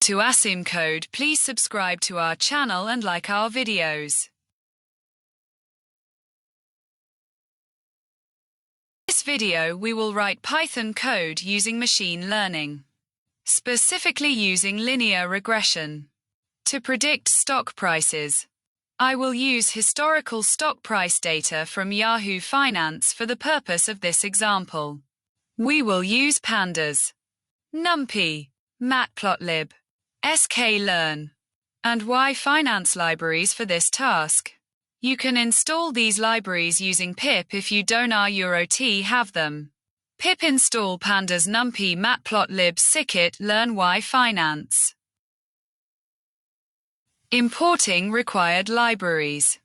to ASIM code, please subscribe to our channel and like our videos. In this video, we will write Python code using machine learning, specifically using linear regression, to predict stock prices. I will use historical stock price data from Yahoo Finance for the purpose of this example. We will use pandas, NumPy, Matplotlib, sklearn, and yfinance libraries for this task. You can install these libraries using pip if you don't have them. Pip install pandas NumPy Matplotlib scikit-learn yfinance. Importing required libraries.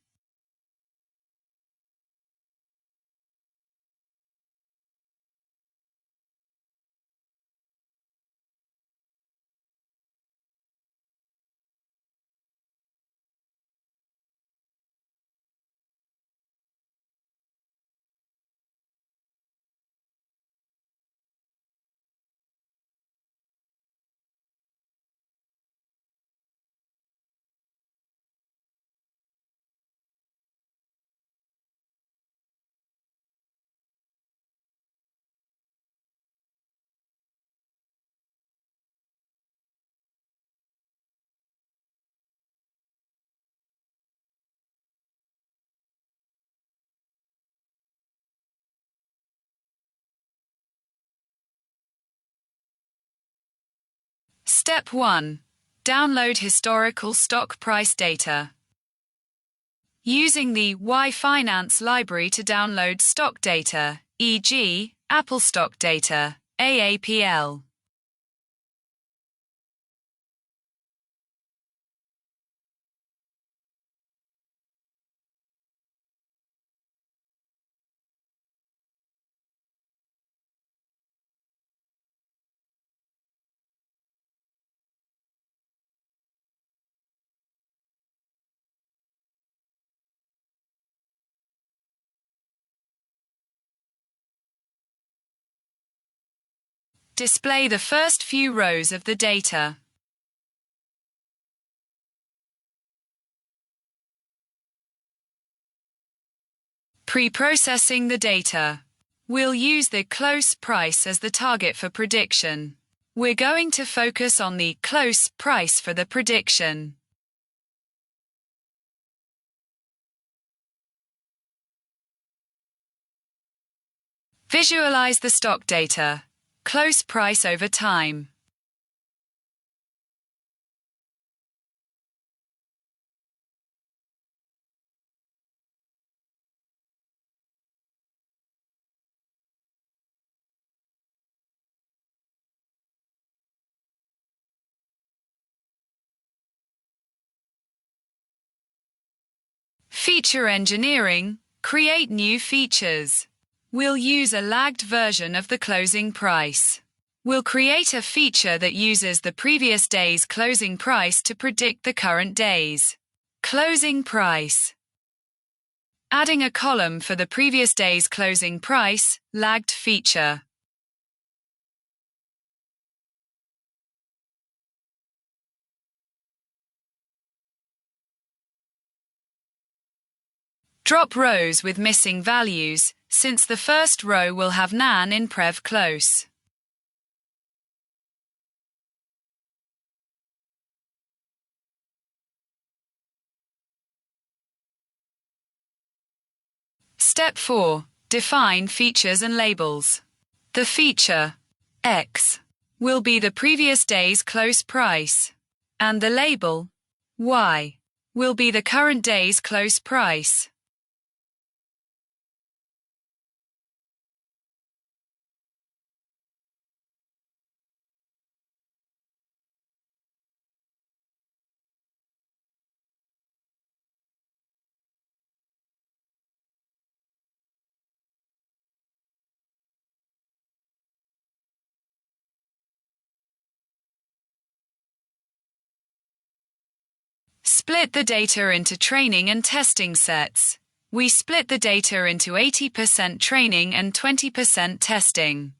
Step 1. Download historical stock price data. Using the yfinance library to download stock data, e.g., Apple stock data, AAPL. Display the first few rows of the data. Pre-processing the data. We'll use the close price as the target for prediction. We're going to focus on the close price for the prediction. Visualize the stock data. Close price over time. Feature engineering. Create new features. We'll use a lagged version of the closing price. We'll create a feature that uses the previous day's closing price to predict the current day's closing price. Adding a column for the previous day's closing price, lagged feature. Drop rows with missing values, since the first row will have nan in prev close. Step 4. Define features and labels. The feature X will be the previous day's close price, and the label Y will be the current day's close price. Split the data into training and testing sets. We split the data into 80% training and 20% testing.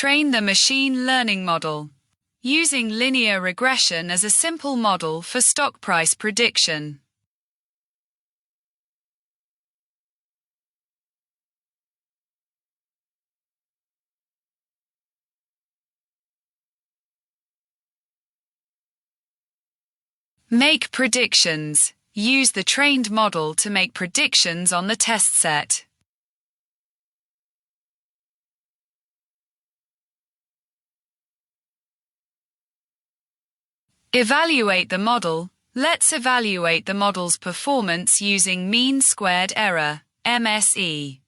Train the machine learning model. Using linear regression as a simple model for stock price prediction. Make predictions. Use the trained model to make predictions on the test set. Evaluate the model. Let's evaluate the model's performance using mean squared error, MSE.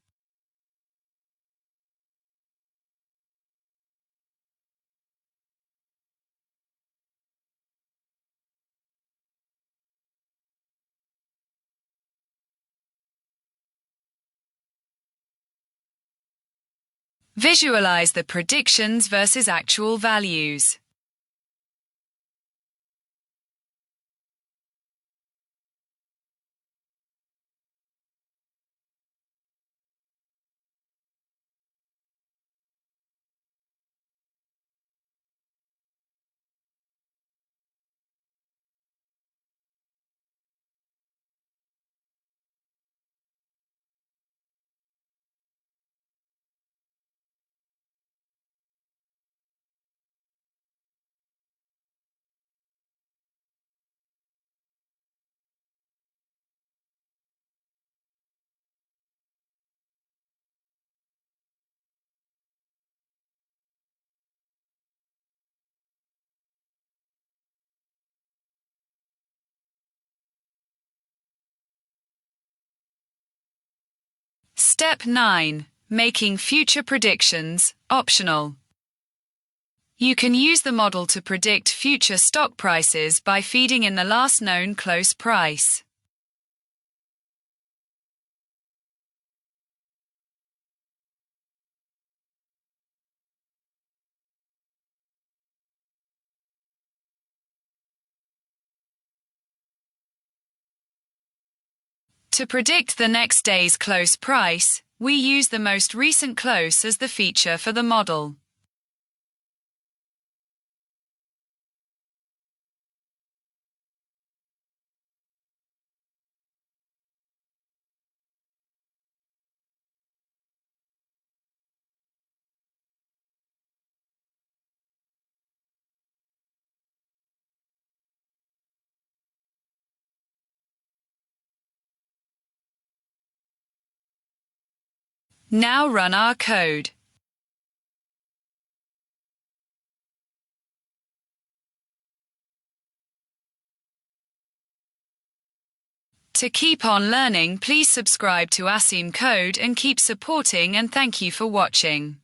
Visualize the predictions versus actual values. Step 9. Making future predictions, optional. You can use the model to predict future stock prices by feeding in the last known close price. To predict the next day's close price, we use the most recent close as the feature for the model. Now run our code. To keep on learning, please subscribe to Asim Code and keep supporting, and thank you for watching.